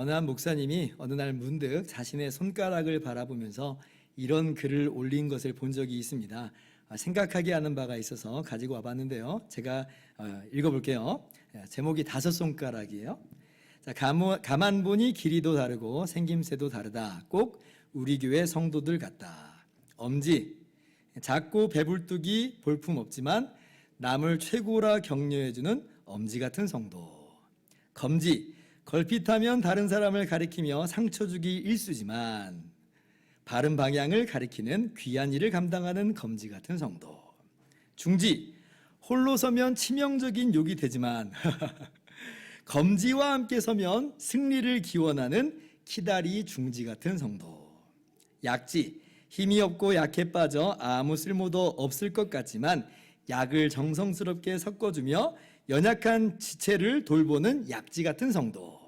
어느 한 목사님이 어느 날 문득 자신의 손가락을 바라보면서 이런 글을 올린 것을 본 적이 있습니다. 생각하게 하는 바가 있어서 가지고 와봤는데요. 제가 읽어볼게요. 제목이 5손가락이에요. 자, 가만 보니 길이도 다르고 생김새도 다르다. 꼭 우리 교회 성도들 같다. 엄지, 작고 배불뚝이 볼품없지만 남을 최고라 격려해주는 엄지 같은 성도. 검지, 걸핏하면 다른 사람을 가리키며 상처 주기 일쑤지만 바른 방향을 가리키는 귀한 일을 감당하는 검지 같은 성도. 중지, 홀로 서면 치명적인 욕이 되지만 검지와 함께 서면 승리를 기원하는 키다리 중지 같은 성도. 약지, 힘이 없고 약해 빠져 아무 쓸모도 없을 것 같지만 약을 정성스럽게 섞어주며 연약한 지체를 돌보는 약지 같은 성도.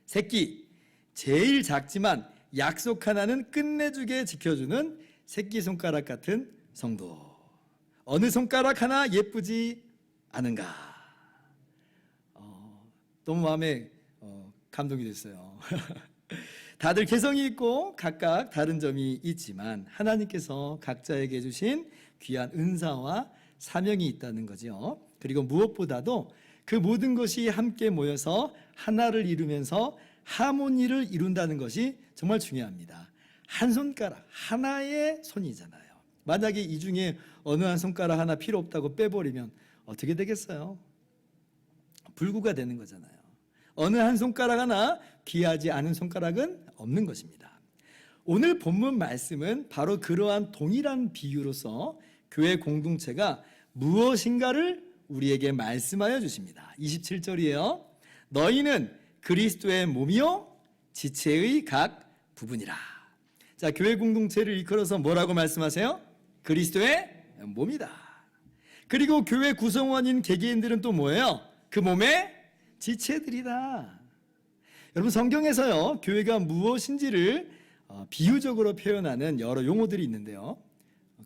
새끼, 제일 작지만 약속 하나는 끝내주게 지켜주는 새끼손가락 같은 성도. 어느 손가락 하나 예쁘지 않은가? 너무 마음에 감동이 됐어요. 다들 개성이 있고 각각 다른 점이 있지만 하나님께서 각자에게 주신 귀한 은사와 사명이 있다는 거죠. 그리고 무엇보다도 그 모든 것이 함께 모여서 하나를 이루면서 하모니를 이룬다는 것이 정말 중요합니다. 한 손가락, 하나의 손이잖아요. 만약에 이 중에 어느 한 손가락 하나 필요 없다고 빼버리면 어떻게 되겠어요? 불구가 되는 거잖아요. 어느 한 손가락 하나 귀하지 않은 손가락은 없는 것입니다. 오늘 본문 말씀은 바로 그러한 동일한 비유로서 교회 공동체가 무엇인가를 우리에게 말씀하여 주십니다. 27절이에요. 너희는 그리스도의 몸이요 지체의 각 부분이라. 자, 교회 공동체를 일컬어서 뭐라고 말씀하세요? 그리스도의 몸이다. 그리고 교회 구성원인 개개인들은 또 뭐예요? 그 몸의 지체들이다. 여러분, 성경에서요 교회가 무엇인지를 비유적으로 표현하는 여러 용어들이 있는데요.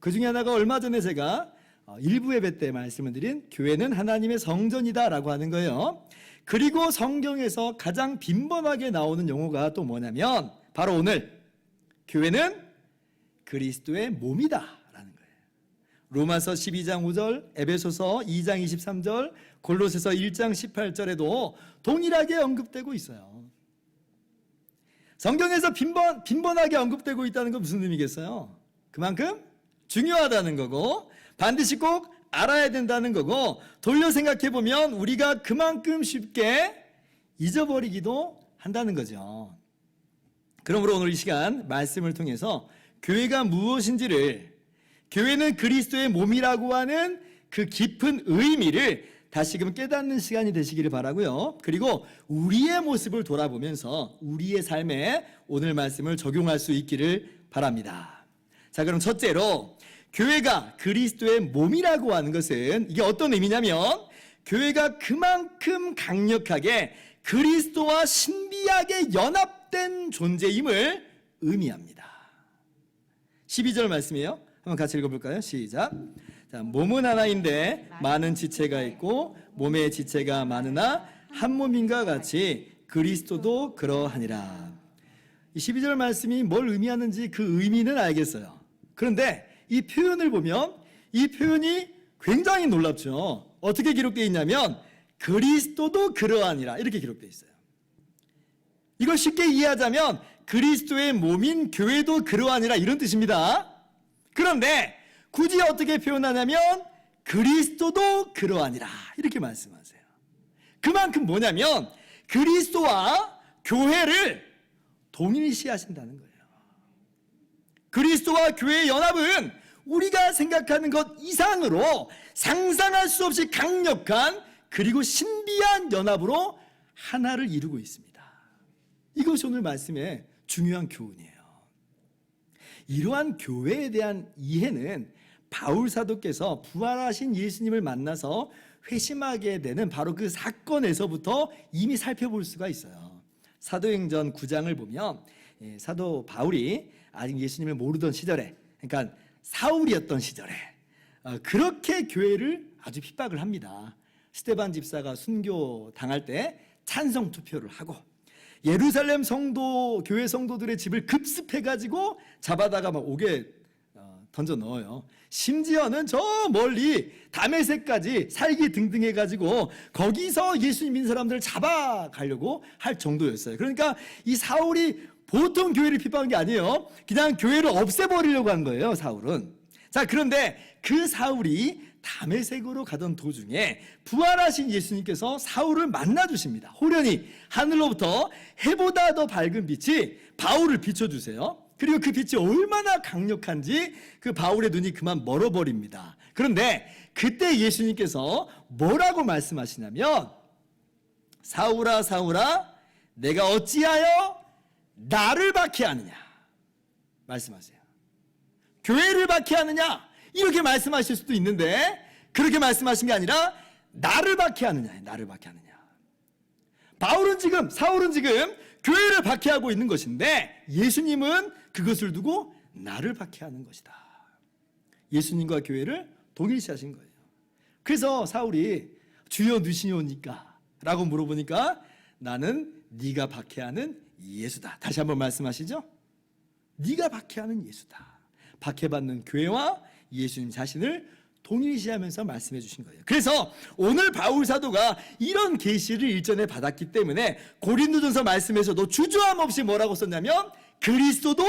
그 중에 하나가 얼마 전에 제가 일부 예배 때 말씀을 드린 교회는 하나님의 성전이다라고 하는 거예요. 그리고 성경에서 가장 빈번하게 나오는 용어가 또 뭐냐면 바로 오늘 교회는 그리스도의 몸이다라는 거예요. 로마서 12장 5절, 에베소서 2장 23절, 골로새서 1장 18절에도 동일하게 언급되고 있어요. 성경에서 빈번하게 언급되고 있다는 건 무슨 의미겠어요? 그만큼 중요하다는 거고 반드시 꼭 알아야 된다는 거고, 돌려 생각해 보면 우리가 그만큼 쉽게 잊어버리기도 한다는 거죠. 그러므로 오늘 이 시간 말씀을 통해서 교회가 무엇인지를, 교회는 그리스도의 몸이라고 하는 그 깊은 의미를 다시금 깨닫는 시간이 되시기를 바라고요. 그리고 우리의 모습을 돌아보면서 우리의 삶에 오늘 말씀을 적용할 수 있기를 바랍니다. 자, 그럼 첫째로 교회가 그리스도의 몸이라고 하는 것은 이게 어떤 의미냐면 교회가 그만큼 강력하게 그리스도와 신비하게 연합된 존재임을 의미합니다. 12절 말씀이에요. 한번 같이 읽어볼까요? 시작. 자, 몸은 하나인데 많은 지체가 있고 몸의 지체가 많으나 한 몸인가 같이 그리스도도 그러하니라. 이 12절 말씀이 뭘 의미하는지 그 의미는 알겠어요. 그런데 이 표현을 보면 이 표현이 굉장히 놀랍죠. 어떻게 기록되어 있냐면 그리스도도 그러하니라 이렇게 기록되어 있어요. 이걸 쉽게 이해하자면 그리스도의 몸인 교회도 그러하니라 이런 뜻입니다. 그런데 굳이 어떻게 표현하냐면 그리스도도 그러하니라 이렇게 말씀하세요. 그만큼 뭐냐면 그리스도와 교회를 동일시하신다는 거예요. 그리스도와 교회의 연합은 우리가 생각하는 것 이상으로 상상할 수 없이 강력한 그리고 신비한 연합으로 하나를 이루고 있습니다. 이것이 오늘 말씀의 중요한 교훈이에요. 이러한 교회에 대한 이해는 바울 사도께서 부활하신 예수님을 만나서 회심하게 되는 바로 그 사건에서부터 이미 살펴볼 수가 있어요. 사도행전 9장을 보면 사도 바울이 아직 예수님을 모르던 시절에, 그러니까 사울이었던 시절에 그렇게 교회를 아주 핍박을 합니다. 스데반 집사가 순교 당할 때 찬성 투표를 하고 예루살렘 성도, 교회 성도들의 집을 급습해가지고 잡아다가 막 옥에 던져 넣어요. 심지어는 저 멀리 다메섹까지 살기 등등 해가지고 거기서 예수님 믿는 사람들을 잡아가려고 할 정도였어요. 그러니까 이 사울이 보통 교회를 핍박한 게 아니에요. 그냥 교회를 없애버리려고 한 거예요, 사울은. 자, 그런데 그 사울이 다메섹으로 가던 도중에 부활하신 예수님께서 사울을 만나주십니다. 호련히 하늘로부터 해보다 더 밝은 빛이 바울을 비춰주세요. 그리고 그 빛이 얼마나 강력한지 그 바울의 눈이 그만 멀어버립니다. 그런데 그때 예수님께서 뭐라고 말씀하시냐면, 사울아 사울아 내가 어찌하여 나를 박해하느냐 말씀하세요. 교회를 박해하느냐 이렇게 말씀하실 수도 있는데, 그렇게 말씀하신 게 아니라 나를 박해하느냐, 나를 박해하느냐. 사울은 지금 교회를 박해하고 있는 것인데, 예수님은 그것을 두고 나를 박해하는 것이다. 예수님과 교회를 동일시하신 거예요. 그래서 사울이 주여 누시오니까 라고 물어보니까 나는 네가 박해하는 예수다. 다시 한번 말씀하시죠. 네가 박해하는 예수다. 박해받는 교회와 예수님 자신을 동일시하면서 말씀해 주신 거예요. 그래서 오늘 바울 사도가 이런 계시를 일전에 받았기 때문에 고린도전서 말씀에서도 주저함 없이 뭐라고 썼냐면 그리스도도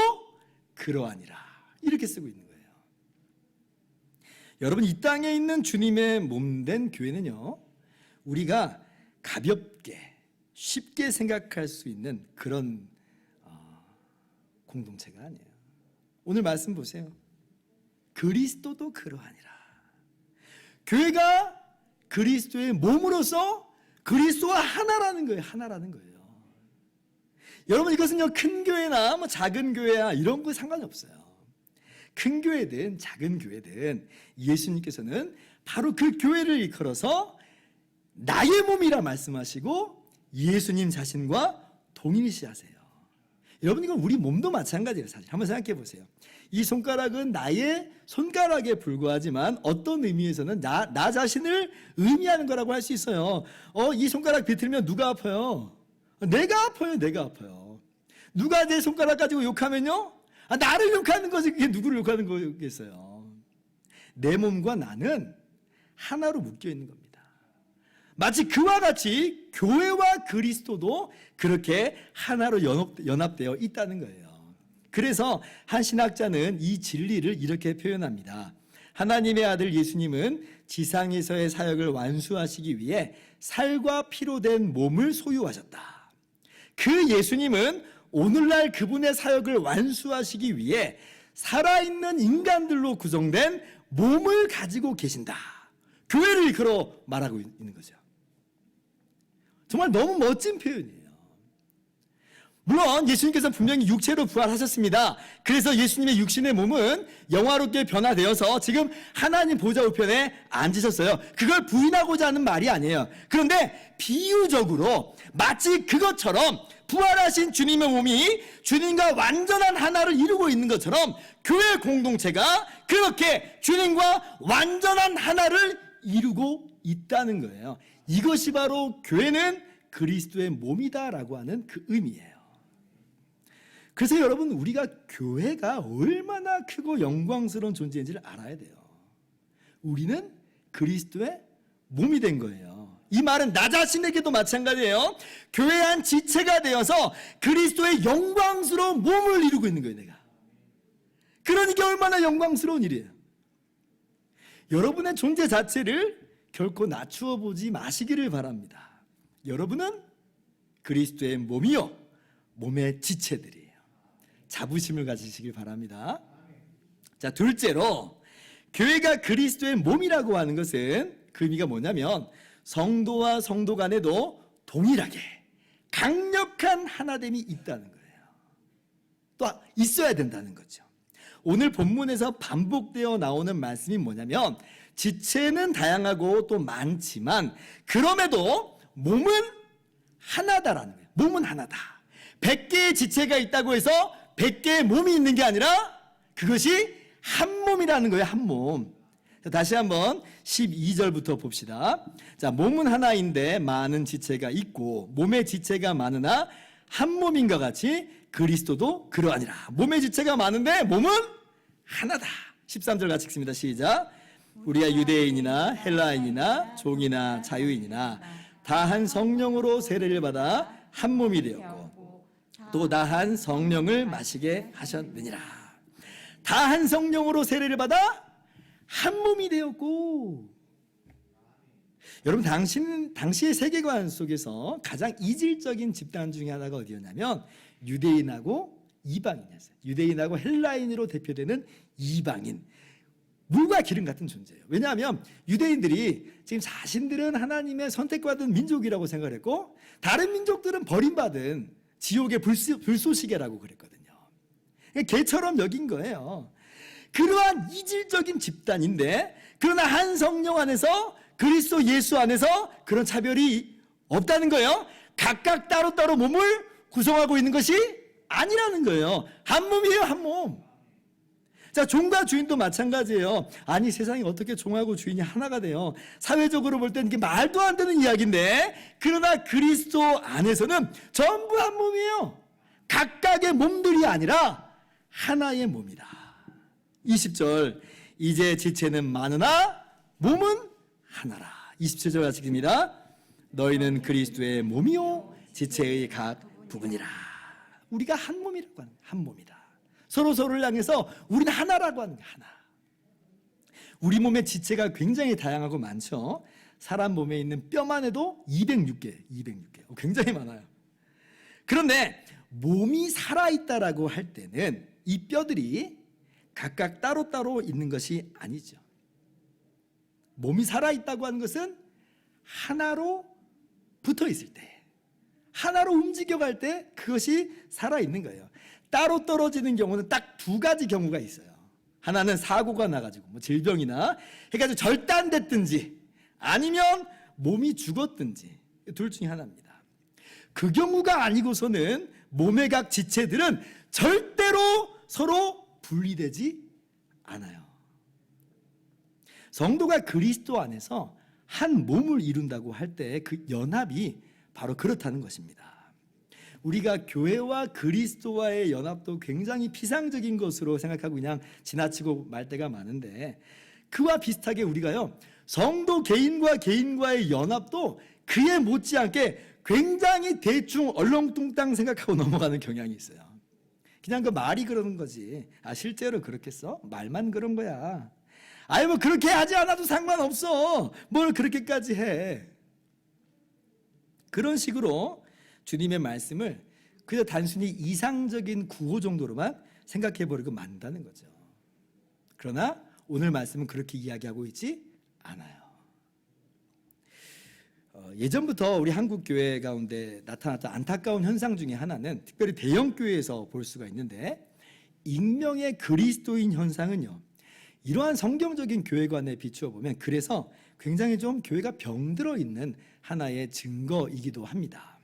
그러하니라 이렇게 쓰고 있는 거예요. 여러분, 이 땅에 있는 주님의 몸된 교회는요, 우리가 가볍게 쉽게 생각할 수 있는 그런 공동체가 아니에요. 오늘 말씀 보세요. 그리스도도 그러하니라. 교회가 그리스도의 몸으로서 그리스도와 하나라는 거예요. 하나라는 거예요. 여러분, 이것은요, 큰 교회나 뭐 작은 교회야 이런 거 상관이 없어요. 큰 교회든 작은 교회든 예수님께서는 바로 그 교회를 이끌어서 나의 몸이라 말씀하시고 예수님 자신과 동일시하세요. 여러분, 이건 우리 몸도 마찬가지예요. 사실 한번 생각해 보세요. 이 손가락은 나의 손가락에 불과하지만 어떤 의미에서는 나 자신을 의미하는 거라고 할 수 있어요. 이 손가락 비틀면 누가 아파요? 내가 아파요. 내가 아파요. 누가 내 손가락 가지고 욕하면요? 나를 욕하는 거지. 그게 누구를 욕하는 거겠어요? 내 몸과 나는 하나로 묶여 있는 겁니다. 마치 그와 같이 교회와 그리스도도 그렇게 하나로 연합되어 있다는 거예요. 그래서 한 신학자는 이 진리를 이렇게 표현합니다. 하나님의 아들 예수님은 지상에서의 사역을 완수하시기 위해 살과 피로 된 몸을 소유하셨다. 그 예수님은 오늘날 그분의 사역을 완수하시기 위해 살아있는 인간들로 구성된 몸을 가지고 계신다. 교회를 이끌어 말하고 있는 거죠. 정말 너무 멋진 표현이에요. 물론 예수님께서는 분명히 육체로 부활하셨습니다. 그래서 예수님의 육신의 몸은 영화롭게 변화되어서 지금 하나님 보좌 우편에 앉으셨어요. 그걸 부인하고자 하는 말이 아니에요. 그런데 비유적으로 마치 그것처럼 부활하신 주님의 몸이 주님과 완전한 하나를 이루고 있는 것처럼 교회 공동체가 그렇게 주님과 완전한 하나를 이루고 있다는 거예요. 이것이 바로 교회는 그리스도의 몸이다라고 하는 그 의미예요. 그래서 여러분, 우리가 교회가 얼마나 크고 영광스러운 존재인지를 알아야 돼요. 우리는 그리스도의 몸이 된 거예요. 이 말은 나 자신에게도 마찬가지예요. 교회 한 지체가 되어서 그리스도의 영광스러운 몸을 이루고 있는 거예요, 내가. 그러니까 얼마나 영광스러운 일이에요. 여러분의 존재 자체를 결코 낮추어 보지 마시기를 바랍니다. 여러분은 그리스도의 몸이요, 몸의 지체들이에요. 자부심을 가지시길 바랍니다. 자, 둘째로 교회가 그리스도의 몸이라고 하는 것은 그 의미가 뭐냐면 성도와 성도 간에도 동일하게 강력한 하나됨이 있다는 거예요. 또 있어야 된다는 거죠. 오늘 본문에서 반복되어 나오는 말씀이 뭐냐면 지체는 다양하고 또 많지만 그럼에도 몸은 하나다라는 거예요. 몸은 하나다. 100개의 지체가 있다고 해서 100개의 몸이 있는 게 아니라 그것이 한 몸이라는 거예요. 한 몸. 자, 다시 한번 12절부터 봅시다. 자, 몸은 하나인데 많은 지체가 있고 몸의 지체가 많으나 한 몸인가 같이 그리스도도 그러하니라. 몸의 지체가 많은데 몸은 하나다. 13절 같이 읽습니다. 시작. 우리가 유대인이나 헬라인이나 종이나 자유인이나 다 한 성령으로 세례를 받아 한 몸이 되었고 또 다 한 성령을 마시게 하셨느니라. 다 한 성령으로 세례를 받아 한 몸이 되었고. 여러분, 당시의 세계관 속에서 가장 이질적인 집단 중에 하나가 어디였냐면 유대인하고 이방인이었어요. 유대인하고 헬라인으로 대표되는 이방인, 물과 기름 같은 존재예요. 왜냐하면 유대인들이 지금 자신들은 하나님의 선택받은 민족이라고 생각을 했고 다른 민족들은 버림받은 지옥의 불쏘시개라고 그랬거든요. 개처럼 여긴 거예요. 그러한 이질적인 집단인데 그러나 한 성령 안에서 그리스도 예수 안에서 그런 차별이 없다는 거예요. 각각 따로따로 몸을 구성하고 있는 것이 아니라는 거예요. 한 몸이에요, 한 몸. 자, 종과 주인도 마찬가지예요. 아니, 세상이 어떻게 종하고 주인이 하나가 돼요? 사회적으로 볼 때는 이게 말도 안 되는 이야기인데 그러나 그리스도 안에서는 전부 한 몸이에요. 각각의 몸들이 아니라 하나의 몸이다. 20절, 이제 지체는 많으나 몸은 하나라. 27절 같이 읽습니다. 너희는 그리스도의 몸이요 지체의 각 부분이라. 우리가 한 몸이라고 하는 거예요. 한 몸이다. 서로를 향해서 우리는 하나라고 하는 거예요. 하나. 우리 몸의 지체가 굉장히 다양하고 많죠. 사람 몸에 있는 뼈만 해도 206개. 굉장히 많아요. 그런데 몸이 살아있다라고 할 때는 이 뼈들이 각각 따로따로 있는 것이 아니죠. 몸이 살아있다고 하는 것은 하나로 붙어 있을 때, 하나로 움직여갈 때 그것이 살아있는 거예요. 따로 떨어지는 경우는 딱 두 가지 경우가 있어요. 하나는 사고가 나가지고 뭐 질병이나 해가지고 절단됐든지 아니면 몸이 죽었든지 둘 중에 하나입니다. 그 경우가 아니고서는 몸의 각 지체들은 절대로 서로 분리되지 않아요. 성도가 그리스도 안에서 한 몸을 이룬다고 할 때 그 연합이 바로 그렇다는 것입니다. 우리가 교회와 그리스도와의 연합도 굉장히 피상적인 것으로 생각하고 그냥 지나치고 말 때가 많은데 그와 비슷하게 우리가요, 성도 개인과 개인과의 연합도 그에 못지않게 굉장히 대충 얼렁뚱땅 생각하고 넘어가는 경향이 있어요. 그냥 그 말이 그러는 거지. 아, 실제로 그렇겠어? 말만 그런 거야. 아니 뭐 그렇게 하지 않아도 상관없어. 뭘 그렇게까지 해. 그런 식으로 주님의 말씀을 그저 단순히 이상적인 구호 정도로만 생각해버리고 만다는 거죠. 그러나 오늘 말씀은 그렇게 이야기하고 있지 않아요. 예전부터 우리 한국 교회 가운데 나타났던 안타까운 현상 중에 하나는 특별히 대형 교회에서 볼 수가 있는데 익명의 그리스도인 현상은요, 이러한 성경적인 교회관에 비추어 보면 그래서 굉장히 좀 교회가 병들어 있는 하나의 증거이기도 합니다.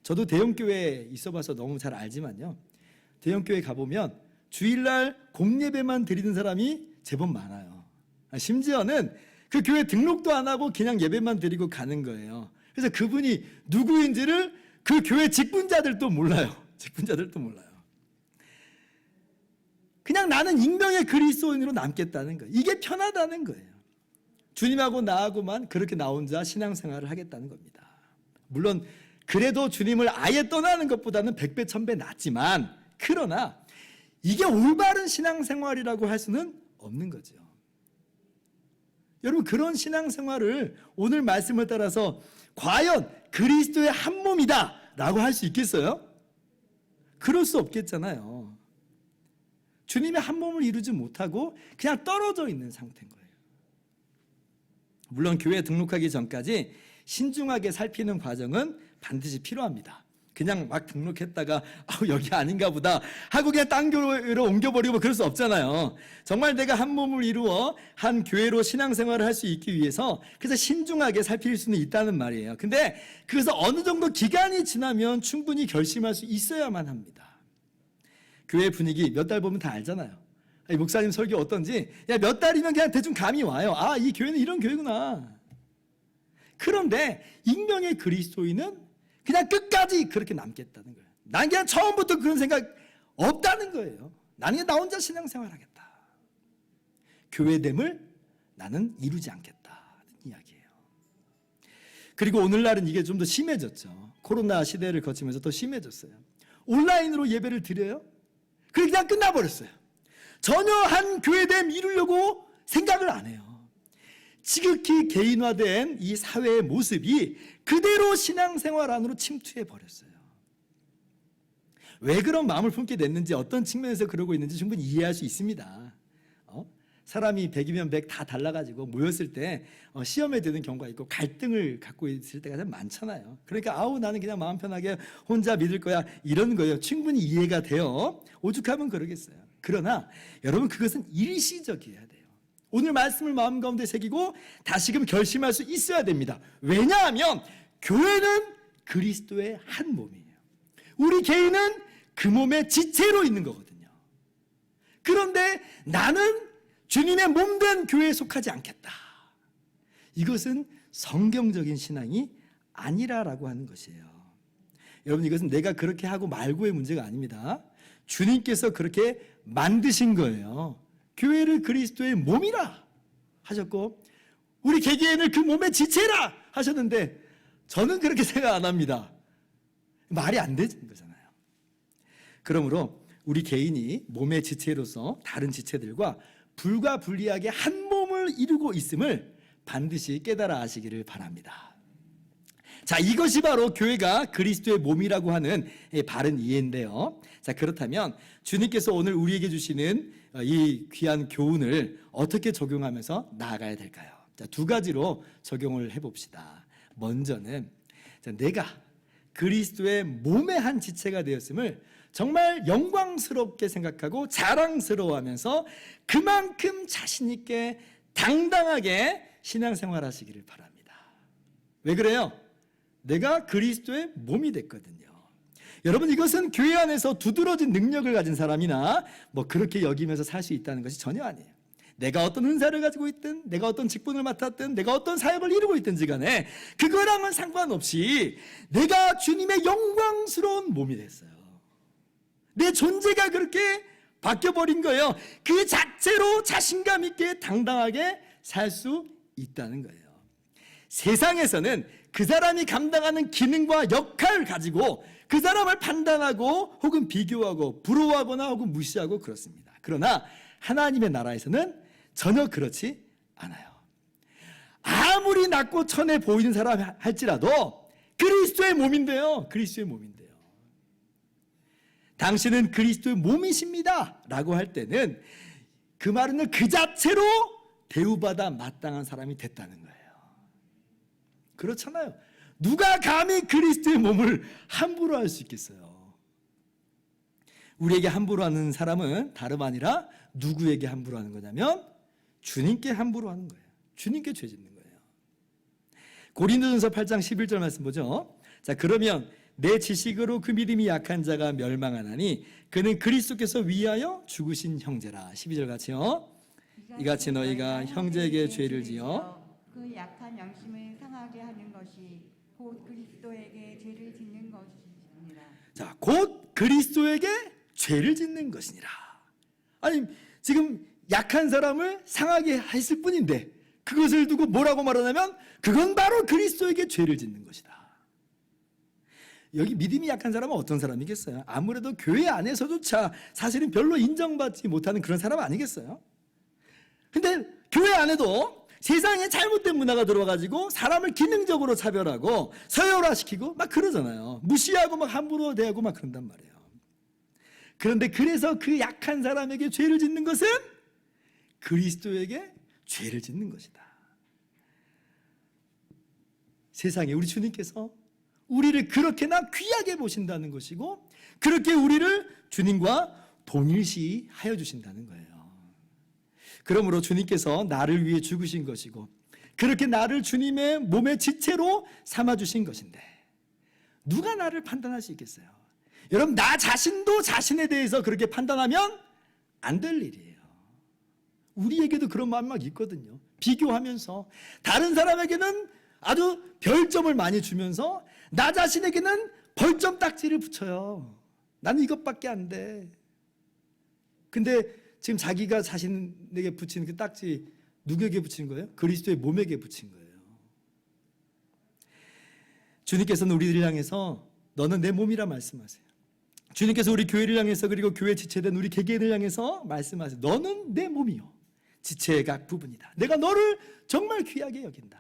저도 대형 교회에 있어봐서 너무 잘 알지만요, 대형 교회 가보면 주일날 공예배만 드리는 사람이 제법 많아요. 심지어는 그 교회 등록도 안 하고 그냥 예배만 드리고 가는 거예요. 그래서 그분이 누구인지를 그 교회 직분자들도 몰라요. 직분자들도 몰라요. 그냥 나는 익명의 그리스도인으로 남겠다는 거예요. 이게 편하다는 거예요. 주님하고 나하고만 그렇게 나 혼자 신앙생활을 하겠다는 겁니다. 물론 그래도 주님을 아예 떠나는 것보다는 100배 1000배 낫지만 그러나 이게 올바른 신앙생활이라고 할 수는 없는 거죠. 여러분, 그런 신앙생활을 오늘 말씀을 따라서 과연 그리스도의 한 몸이다 라고 할 수 있겠어요? 그럴 수 없겠잖아요. 주님의 한 몸을 이루지 못하고 그냥 떨어져 있는 상태인 거예요. 물론 교회에 등록하기 전까지 신중하게 살피는 과정은 반드시 필요합니다. 그냥 막 등록했다가 여기 아닌가 보다 하고 그냥 딴 교회로 옮겨버리고 그럴 수 없잖아요. 정말 내가 한 몸을 이루어 한 교회로 신앙생활을 할 수 있기 위해서 그래서 신중하게 살필 수는 있다는 말이에요. 근데 그래서 어느 정도 기간이 지나면 충분히 결심할 수 있어야만 합니다. 교회 분위기 몇 달 보면 다 알잖아요. 목사님 설교 어떤지 몇 달이면 그냥 대충 감이 와요. 아, 이 교회는 이런 교회구나. 그런데 익명의 그리스도인은 그냥 끝까지 그렇게 남겠다는 거예요. 난 그냥 처음부터 그런 생각 없다는 거예요. 나는 그냥 나 혼자 신앙생활하겠다. 교회됨을 나는 이루지 않겠다는 이야기예요. 그리고 오늘날은 이게 좀 더 심해졌죠. 코로나 시대를 거치면서 더 심해졌어요. 온라인으로 예배를 드려요? 그냥 끝나버렸어요. 전혀 한 교회됨 이루려고 생각을 안 해요. 지극히 개인화된 이 사회의 모습이 그대로 신앙생활 안으로 침투해 버렸어요. 왜 그런 마음을 품게 됐는지, 어떤 측면에서 그러고 있는지 충분히 이해할 수 있습니다. 사람이 100이면 100 다 달라가지고 모였을 때 시험에 드는 경우가 있고 갈등을 갖고 있을 때가 참 많잖아요. 그러니까 나는 그냥 마음 편하게 혼자 믿을 거야, 이런 거예요. 충분히 이해가 돼요. 오죽하면 그러겠어요. 그러나 여러분, 그것은 일시적이어야 돼요. 오늘 말씀을 마음 가운데 새기고 다시금 결심할 수 있어야 됩니다. 왜냐하면 교회는 그리스도의 한 몸이에요. 우리 개인은 그 몸의 지체로 있는 거거든요. 그런데 나는 주님의 몸된 교회에 속하지 않겠다. 이것은 성경적인 신앙이 아니라라고 하는 것이에요. 여러분, 이것은 내가 그렇게 하고 말고의 문제가 아닙니다. 주님께서 그렇게 만드신 거예요. 교회를 그리스도의 몸이라 하셨고 우리 개개인을 그 몸의 지체라 하셨는데 저는 그렇게 생각 안 합니다. 말이 안 되는 거잖아요. 그러므로 우리 개인이 몸의 지체로서 다른 지체들과 불가분리하게 한 몸을 이루고 있음을 반드시 깨달아 아시기를 바랍니다. 자, 이것이 바로 교회가 그리스도의 몸이라고 하는 바른 이해인데요. 자, 그렇다면 주님께서 오늘 우리에게 주시는 이 귀한 교훈을 어떻게 적용하면서 나아가야 될까요? 자, 두 가지로 적용을 해봅시다. 먼저는 내가 그리스도의 몸의 한 지체가 되었음을 정말 영광스럽게 생각하고 자랑스러워하면서 그만큼 자신 있게 당당하게 신앙생활 하시기를 바랍니다. 왜 그래요? 내가 그리스도의 몸이 됐거든요. 여러분, 이것은 교회 안에서 두드러진 능력을 가진 사람이나 그렇게 여기면서 살 수 있다는 것이 전혀 아니에요. 내가 어떤 은사를 가지고 있든, 내가 어떤 직분을 맡았든, 내가 어떤 사역을 이루고 있든지 간에 그거랑은 상관없이 내가 주님의 영광스러운 몸이 됐어요. 내 존재가 그렇게 바뀌어버린 거예요. 그 자체로 자신감 있게 당당하게 살 수 있다는 거예요. 세상에서는 그 사람이 감당하는 기능과 역할을 가지고 그 사람을 판단하고 혹은 비교하고 부러워하거나 혹은 무시하고 그렇습니다. 그러나 하나님의 나라에서는 전혀 그렇지 않아요. 아무리 낮고 천해 보이는 사람 할지라도 그리스도의 몸인데요. 그리스도의 몸인데요. 당신은 그리스도의 몸이십니다 라고 할 때는 그 말은 그 자체로 대우받아 마땅한 사람이 됐다는 거예요. 그렇잖아요. 누가 감히 그리스도의 몸을 함부로 할 수 있겠어요? 우리에게 함부로 하는 사람은 다름 아니라 누구에게 함부로 하는 거냐면 주님께 함부로 하는 거예요. 주님께 죄 짓는 거예요. 고린도전서 8장 11절 말씀 보죠. 자, 그러면 내 지식으로 그 믿음이 약한 자가 멸망하나니 그는 그리스도께서 위하여 죽으신 형제라. 12절 같이요. 이같이 너희가 형제에게 죄를 지어 그 약한 양심을 상하게 하는 것이 곧 그리스도에게 죄를 짓는 것이니라. 자, 곧 그리스도에게 죄를 짓는 것이니라. 아니, 지금 약한 사람을 상하게 했을 뿐인데 그것을 두고 뭐라고 말하냐면 그건 바로 그리스도에게 죄를 짓는 것이다. 여기 믿음이 약한 사람은 어떤 사람이겠어요? 아무래도 교회 안에서조차 사실은 별로 인정받지 못하는 그런 사람 아니겠어요? 근데 교회 안에도 세상에 잘못된 문화가 들어와가지고 사람을 기능적으로 차별하고 서열화시키고 막 그러잖아요. 무시하고 막 함부로 대하고 막 그런단 말이에요. 그런데 그래서 그 약한 사람에게 죄를 짓는 것은 그리스도에게 죄를 짓는 것이다. 세상에 우리 주님께서 우리를 그렇게나 귀하게 보신다는 것이고 그렇게 우리를 주님과 동일시하여 주신다는 거예요. 그러므로 주님께서 나를 위해 죽으신 것이고 그렇게 나를 주님의 몸의 지체로 삼아주신 것인데 누가 나를 판단할 수 있겠어요? 여러분, 나 자신도 자신에 대해서 그렇게 판단하면 안 될 일이에요. 우리에게도 그런 마음이 막 있거든요. 비교하면서 다른 사람에게는 아주 별점을 많이 주면서 나 자신에게는 벌점 딱지를 붙여요. 나는 이것밖에 안 돼. 근데 지금 자기가 자신에게 붙이는 그 딱지 누구에게 붙인 거예요? 그리스도의 몸에게 붙인 거예요. 주님께서는 우리들을 향해서 너는 내 몸이라 말씀하세요. 주님께서 우리 교회를 향해서 그리고 교회 지체된 우리 개개인을 향해서 말씀하세요. 너는 내 몸이요 지체의 각 부분이다. 내가 너를 정말 귀하게 여긴다.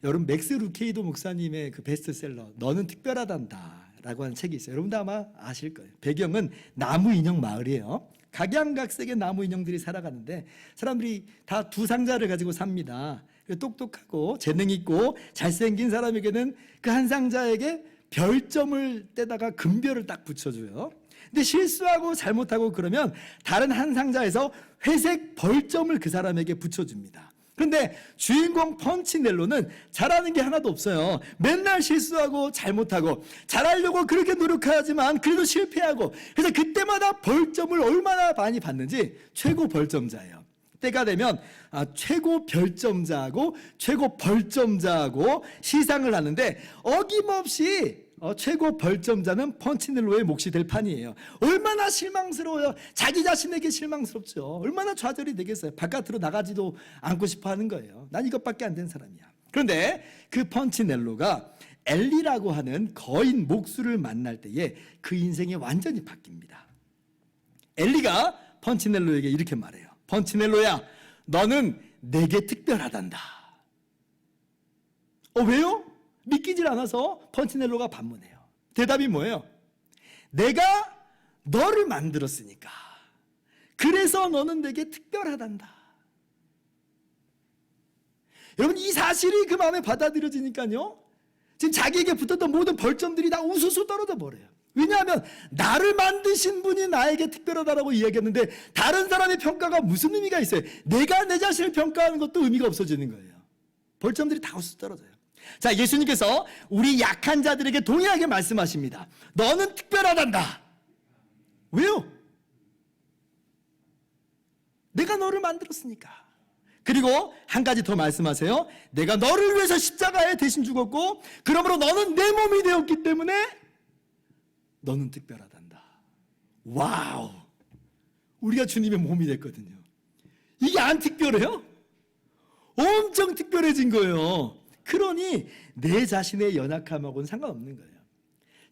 여러분 맥스 루케이도 목사님의 그 베스트셀러 너는 특별하단다 라고 하는 책이 있어요. 여러분도 아마 아실 거예요. 배경은 나무 인형 마을이에요. 각양각색의 나무 인형들이 살아가는데 사람들이 다 두 상자를 가지고 삽니다. 똑똑하고 재능 있고 잘생긴 사람에게는 그 한 상자에게 별점을 떼다가 금별을 딱 붙여줘요. 근데 실수하고 잘못하고 그러면 다른 한 상자에서 회색 벌점을 그 사람에게 붙여줍니다. 그런데 주인공 펀치넬로는 잘하는 게 하나도 없어요. 맨날 실수하고 잘못하고 잘하려고 그렇게 노력하지만 그래도 실패하고, 그래서 그때마다 벌점을 얼마나 많이 받는지 최고 벌점자예요. 때가 되면 최고 별점자하고 최고 벌점자하고 시상을 하는데 어김없이 최고 벌점자는 펀치넬로의 몫이 될 판이에요. 얼마나 실망스러워요. 자기 자신에게 실망스럽죠. 얼마나 좌절이 되겠어요. 바깥으로 나가지도 않고 싶어 하는 거예요. 난 이것밖에 안 된 사람이야. 그런데 그 펀치넬로가 엘리라고 하는 거인 목수를 만날 때에 그 인생이 완전히 바뀝니다. 엘리가 펀치넬로에게 이렇게 말해요. 펀치넬로야, 너는 내게 특별하단다. 왜요? 믿기질 않아서 펀치넬로가 반문해요. 대답이 뭐예요? 내가 너를 만들었으니까. 그래서 너는 내게 특별하단다. 여러분, 이 사실이 그 마음에 받아들여지니까요, 지금 자기에게 붙었던 모든 벌점들이 다 우수수 떨어져 버려요. 왜냐하면 나를 만드신 분이 나에게 특별하다라고 이야기했는데 다른 사람의 평가가 무슨 의미가 있어요? 내가 내 자신을 평가하는 것도 의미가 없어지는 거예요. 벌점들이 다 우수수 떨어져요. 자, 예수님께서 우리 약한 자들에게 동일하게 말씀하십니다. 너는 특별하단다. 왜요? 내가 너를 만들었으니까. 그리고 한 가지 더 말씀하세요. 내가 너를 위해서 십자가에 대신 죽었고 그러므로 너는 내 몸이 되었기 때문에 너는 특별하단다. 와우! 우리가 주님의 몸이 됐거든요. 이게 안 특별해요? 엄청 특별해진 거예요. 그러니 내 자신의 연약함하고는 상관없는 거예요.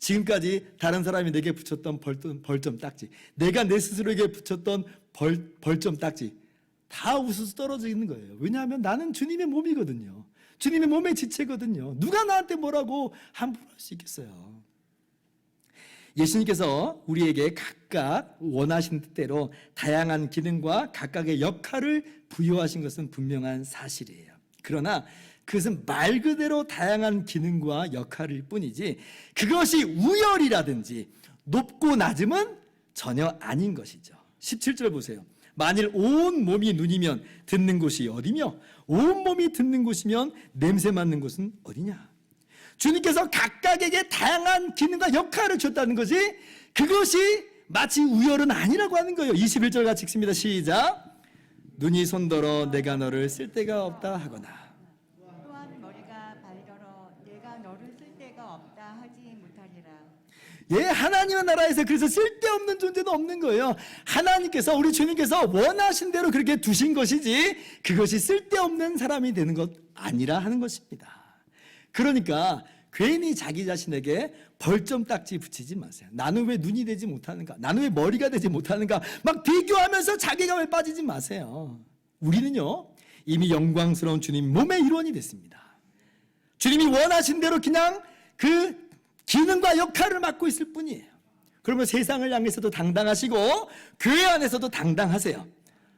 지금까지 다른 사람이 내게 붙였던 벌점 딱지, 내가 내 스스로에게 붙였던 벌점 딱지 다 우수수 떨어져 있는 거예요. 왜냐하면 나는 주님의 몸이거든요. 주님의 몸의 지체거든요. 누가 나한테 뭐라고 함부로 할 수 있겠어요. 예수님께서 우리에게 각각 원하신 뜻대로 다양한 기능과 각각의 역할을 부여하신 것은 분명한 사실이에요. 그러나 그것은 말 그대로 다양한 기능과 역할일 뿐이지 그것이 우열이라든지 높고 낮음은 전혀 아닌 것이죠. 17절 보세요. 만일 온 몸이 눈이면 듣는 곳이 어디며 온 몸이 듣는 곳이면 냄새 맡는 곳은 어디냐. 주님께서 각각에게 다양한 기능과 역할을 줬다는 것이 그것이 마치 우열은 아니라고 하는 거예요. 21절 같이 읽습니다. 시작. 눈이 손더러 내가 너를 쓸 데가 없다 하거나 또한 머리가 발더러 내가 너를 쓸 데가 없다 하지 못하리라. 예, 하나님의 나라에서 그래서 쓸데없는 존재는 없는 거예요. 하나님께서 우리 주님께서 원하신 대로 그렇게 두신 것이지 그것이 쓸데없는 사람이 되는 것 아니라 하는 것입니다. 그러니까 괜히 자기 자신에게 벌점 딱지 붙이지 마세요. 나는 왜 눈이 되지 못하는가? 나는 왜 머리가 되지 못하는가? 막 비교하면서 자괴감에 빠지지 마세요. 우리는요 이미 영광스러운 주님 몸의 일원이 됐습니다. 주님이 원하신 대로 그냥 그 기능과 역할을 맡고 있을 뿐이에요. 그러면 세상을 향해서도 당당하시고 교회 안에서도 당당하세요.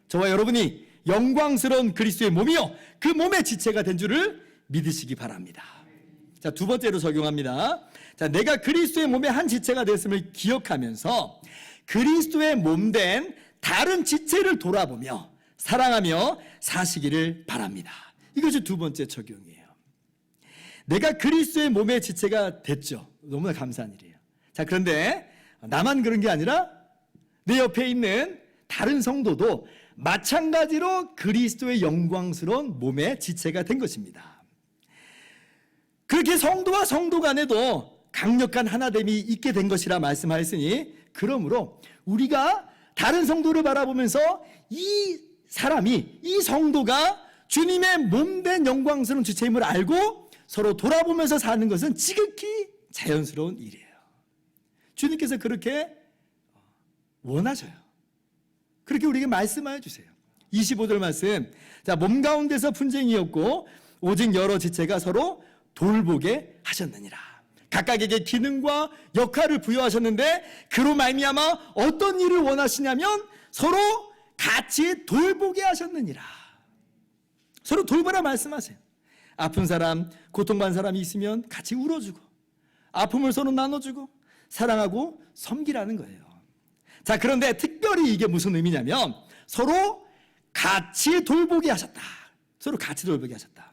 저와 여러분이 영광스러운 그리스도의 몸이요 그 몸의 지체가 된 줄을 믿으시기 바랍니다. 자, 두 번째로 적용합니다. 자, 내가 그리스도의 몸의 한 지체가 됐음을 기억하면서 그리스도의 몸된 다른 지체를 돌아보며 사랑하며 사시기를 바랍니다. 이것이 두 번째 적용이에요. 내가 그리스도의 몸의 지체가 됐죠. 너무나 감사한 일이에요. 자, 그런데 나만 그런 게 아니라 내 옆에 있는 다른 성도도 마찬가지로 그리스도의 영광스러운 몸의 지체가 된 것입니다. 그 그렇게 성도와 성도 간에도 강력한 하나됨이 있게 된 것이라 말씀하였으니, 그러므로 우리가 다른 성도를 바라보면서 이 사람이, 이 성도가 주님의 몸된 영광스러운 주체임을 알고 서로 돌아보면서 사는 것은 지극히 자연스러운 일이에요. 주님께서 그렇게 원하셔요. 그렇게 우리에게 말씀하여 주세요. 25절 말씀. 자, 몸 가운데서 분쟁이었고 오직 여러 지체가 서로 돌보게 하셨느니라. 각각에게 기능과 역할을 부여하셨는데 그로 말미암아 어떤 일을 원하시냐면 서로 같이 돌보게 하셨느니라. 서로 돌보라 말씀하세요. 아픈 사람, 고통받는 사람이 있으면 같이 울어주고 아픔을 서로 나눠주고 사랑하고 섬기라는 거예요. 자, 그런데 특별히 이게 무슨 의미냐면 서로 같이 돌보게 하셨다. 서로 같이 돌보게 하셨다.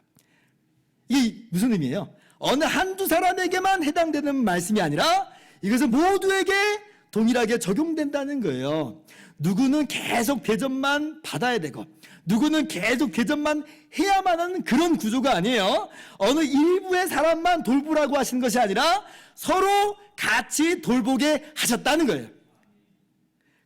이게 무슨 의미예요? 어느 한두 사람에게만 해당되는 말씀이 아니라 이것은 모두에게 동일하게 적용된다는 거예요. 누구는 계속 대접만 받아야 되고 누구는 계속 대접만 해야만 하는 그런 구조가 아니에요. 어느 일부의 사람만 돌보라고 하신 것이 아니라 서로 같이 돌보게 하셨다는 거예요.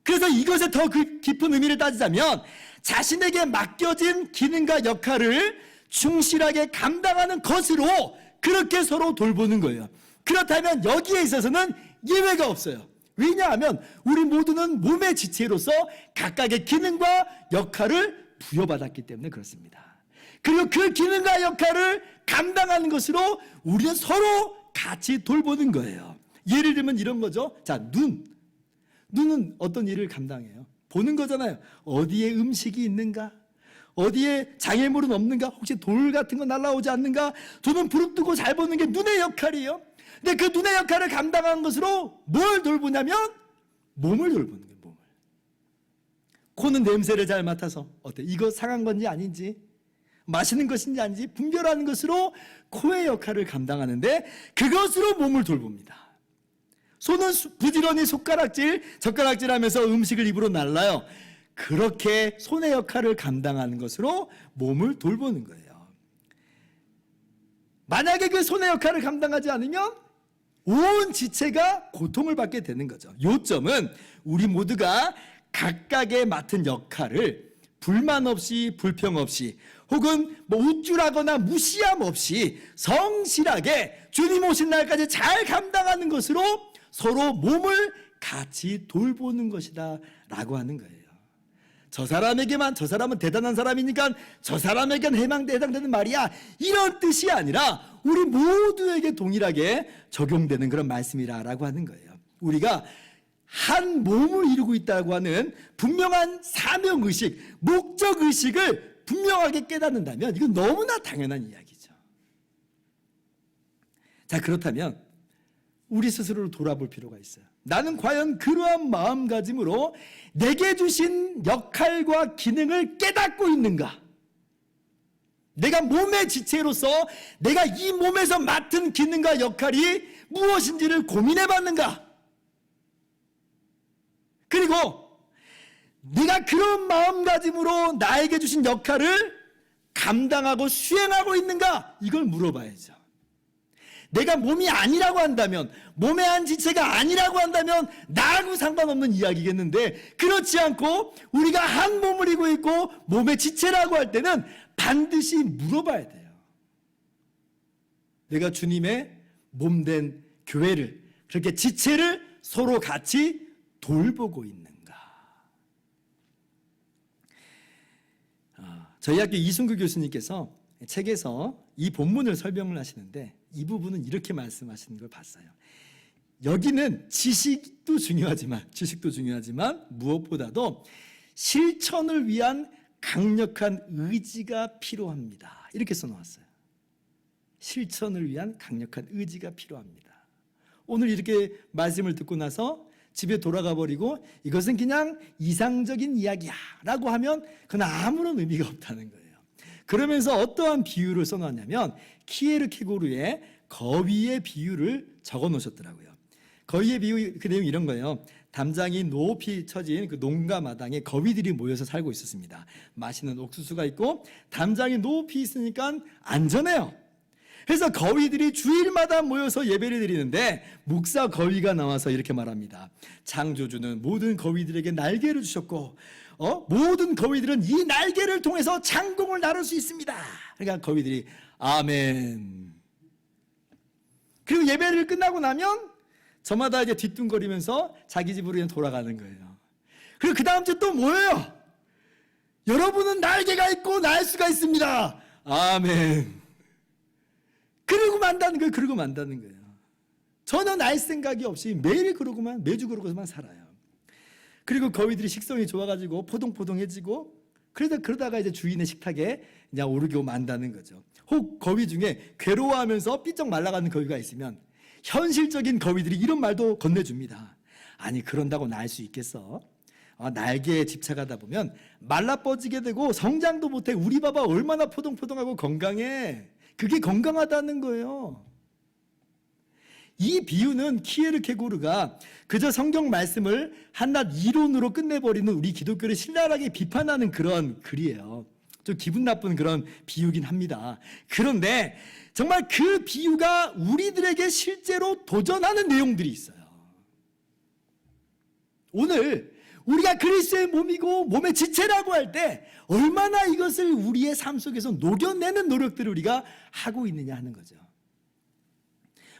그래서 이것의 더 깊은 의미를 따지자면 자신에게 맡겨진 기능과 역할을 충실하게 감당하는 것으로 그렇게 서로 돌보는 거예요. 그렇다면 여기에 있어서는 예외가 없어요. 왜냐하면 우리 모두는 몸의 지체로서 각각의 기능과 역할을 부여받았기 때문에 그렇습니다. 그리고 그 기능과 역할을 감당하는 것으로 우리는 서로 같이 돌보는 거예요. 예를 들면 이런 거죠. 자, 눈은 어떤 일을 감당해요? 보는 거잖아요. 어디에 음식이 있는가? 어디에 장애물은 없는가? 혹시 돌 같은 거 날아오지 않는가? 눈은 부릅뜨고 잘 보는 게 눈의 역할이에요. 근데 그 눈의 역할을 감당한 것으로 뭘 돌보냐면 몸을 돌보는 거예요. 몸을. 코는 냄새를 잘 맡아서 어때? 이거 상한 건지 아닌지, 마시는 것인지 아닌지 분별하는 것으로 코의 역할을 감당하는데 그것으로 몸을 돌봅니다. 손은 부지런히 젓가락질하면서 음식을 입으로 날라요. 그렇게 손의 역할을 감당하는 것으로 몸을 돌보는 거예요. 만약에 그 손의 역할을 감당하지 않으면 온 지체가 고통을 받게 되는 거죠. 요점은 우리 모두가 각각의 맡은 역할을 불만 없이 불평 없이 혹은 우쭐하거나 무시함 없이 성실하게 주님 오신 날까지 잘 감당하는 것으로 서로 몸을 같이 돌보는 것이다 라고 하는 거예요. 저 사람은 대단한 사람이니까 저 사람에겐 해당되는 말이야, 이런 뜻이 아니라 우리 모두에게 동일하게 적용되는 그런 말씀이라고 하는 거예요. 우리가 한 몸을 이루고 있다고 하는 분명한 사명의식, 목적의식을 분명하게 깨닫는다면 이건 너무나 당연한 이야기죠. 자, 그렇다면 우리 스스로를 돌아볼 필요가 있어요. 나는 과연 그러한 마음가짐으로 내게 주신 역할과 기능을 깨닫고 있는가? 내가 몸의 지체로서 내가 이 몸에서 맡은 기능과 역할이 무엇인지를 고민해 봤는가? 그리고 내가 그런 마음가짐으로 나에게 주신 역할을 감당하고 수행하고 있는가? 이걸 물어봐야죠. 내가 몸이 아니라고 한다면, 몸의 한 지체가 아니라고 한다면 나하고 상관없는 이야기겠는데, 그렇지 않고 우리가 한 몸을 이루고 있고 몸의 지체라고 할 때는 반드시 물어봐야 돼요. 내가 주님의 몸된 교회를, 그렇게 지체를 서로 같이 돌보고 있는가? 저희 학교 이순규 교수님께서 책에서 이 본문을 설명을 하시는데 이 부분은 이렇게 말씀하시는 걸 봤어요. 여기는 지식도 중요하지만 무엇보다도 실천을 위한 강력한 의지가 필요합니다. 이렇게 써놓았어요. 실천을 위한 강력한 의지가 필요합니다. 오늘 이렇게 말씀을 듣고 나서 집에 돌아가 버리고 이것은 그냥 이상적인 이야기야 라고 하면 그건 아무런 의미가 없다는 거예요. 그러면서 어떠한 비유를 써놨냐면 키에르케고르의 거위의 비유를 적어 놓으셨더라고요. 거위의 비유, 그 내용이 이런 거예요. 담장이 높이 처진 그 농가 마당에 거위들이 모여서 살고 있었습니다. 맛있는 옥수수가 있고 담장이 높이 있으니까 안전해요. 그래서 거위들이 주일마다 모여서 예배를 드리는데 목사 거위가 나와서 이렇게 말합니다. 창조주는 모든 거위들에게 날개를 주셨고 모든 거위들은 이 날개를 통해서 창공을 나눌 수 있습니다. 그러니까 거위들이 아멘. 그리고 예배를 끝나고 나면 저마다 이제 뒤뚱거리면서 자기 집으로 그냥 돌아가는 거예요. 그리고 그 다음 주 또 뭐예요? 여러분은 날개가 있고 날 수가 있습니다. 아멘. 그러고 만다는 거예요. 그러고 만다는 거예요. 전혀 날 생각이 없이 매일 그러고만, 매주 그러고만 살아요. 그리고 거위들이 식성이 좋아가지고 포동포동해지고 그러다가 이제 주인의 식탁에 그냥 오르고 만다는 거죠. 혹 거위 중에 괴로워하면서 삐쩍 말라가는 거위가 있으면 현실적인 거위들이 이런 말도 건네줍니다. 아니 그런다고 날 수 있겠어? 날개에 집착하다 보면 말라 뻗지게 되고 성장도 못해. 우리 봐봐 얼마나 포동포동하고 건강해. 그게 건강하다는 거예요. 이 비유는 키에르케고르가 그저 성경 말씀을 한낱 이론으로 끝내버리는 우리 기독교를 신랄하게 비판하는 그런 글이에요. 좀 기분 나쁜 그런 비유긴 합니다. 그런데 정말 그 비유가 우리들에게 실제로 도전하는 내용들이 있어요. 오늘 우리가 그리스도의 몸이고 몸의 지체라고 할 때 얼마나 이것을 우리의 삶 속에서 녹여내는 노력들을 우리가 하고 있느냐 하는 거죠.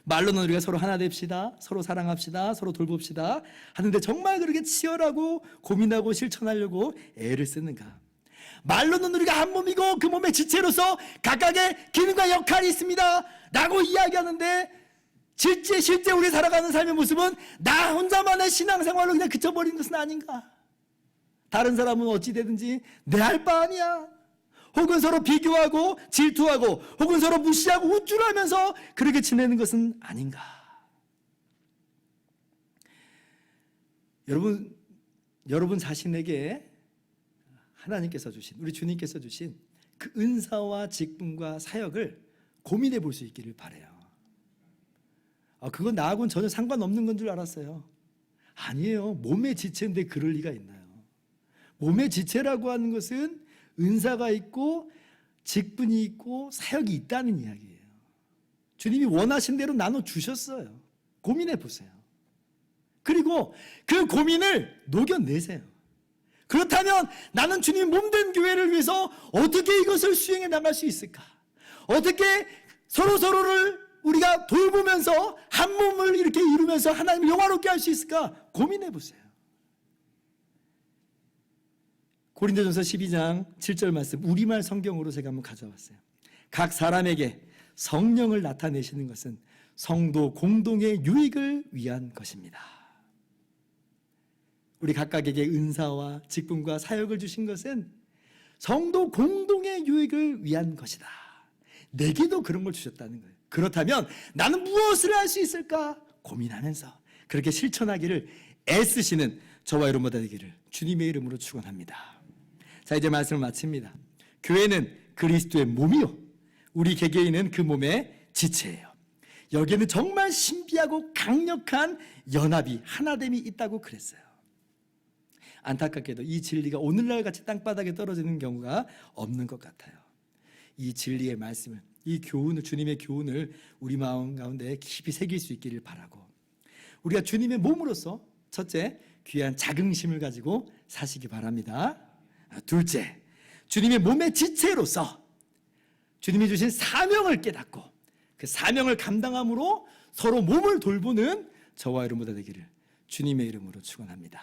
말로는 우리가 서로 하나 됩시다, 서로 사랑합시다, 서로 돌봅시다 하는데 정말 그렇게 치열하고 고민하고 실천하려고 애를 쓰는가? 말로는 우리가 한 몸이고 그 몸의 지체로서 각각의 기능과 역할이 있습니다 라고 이야기하는데 실제 우리 살아가는 삶의 모습은 나 혼자만의 신앙생활로 그냥 그쳐버린 것은 아닌가? 다른 사람은 어찌되든지 내 할 바 아니야. 혹은 서로 비교하고 질투하고 혹은 서로 무시하고 우쭐하면서 그렇게 지내는 것은 아닌가? 여러분 자신에게 하나님께서 주신, 우리 주님께서 주신 그 은사와 직분과 사역을 고민해 볼 수 있기를 바라요. 그건 나하고는 전혀 상관없는 건 줄 알았어요. 아니에요. 몸의 지체인데 그럴 리가 있나요? 몸의 지체라고 하는 것은 은사가 있고 직분이 있고 사역이 있다는 이야기예요. 주님이 원하신 대로 나눠주셨어요. 고민해 보세요. 그리고 그 고민을 녹여내세요. 그렇다면 나는 주님 몸된 교회를 위해서 어떻게 이것을 수행해 나갈 수 있을까? 어떻게 서로를 우리가 돌보면서 한 몸을 이렇게 이루면서 하나님을 영화롭게 할 수 있을까? 고민해 보세요. 고린도전서 12장 7절 말씀 우리말 성경으로 제가 한번 가져왔어요. 각 사람에게 성령을 나타내시는 것은 성도 공동의 유익을 위한 것입니다. 우리 각각에게 은사와 직분과 사역을 주신 것은 성도 공동의 유익을 위한 것이다. 내게도 그런 걸 주셨다는 거예요. 그렇다면 나는 무엇을 할 수 있을까 고민하면서 그렇게 실천하기를 애쓰시는 저와 여러분들 되기를 주님의 이름으로 축원합니다. 자, 이제 말씀을 마칩니다. 교회는 그리스도의 몸이요 우리 개개인은 그 몸의 지체예요. 여기에는 정말 신비하고 강력한 연합이 하나됨이 있다고 그랬어요. 안타깝게도 이 진리가 오늘날 같이 땅바닥에 떨어지는 경우가 없는 것 같아요. 이 진리의 말씀을, 이 교훈을, 주님의 교훈을 우리 마음 가운데 깊이 새길 수 있기를 바라고, 우리가 주님의 몸으로서 첫째, 귀한 자긍심을 가지고 사시기 바랍니다. 둘째, 주님의 몸의 지체로서 주님이 주신 사명을 깨닫고 그 사명을 감당함으로 서로 몸을 돌보는 저와 여러분 되기를 주님의 이름으로 축원합니다.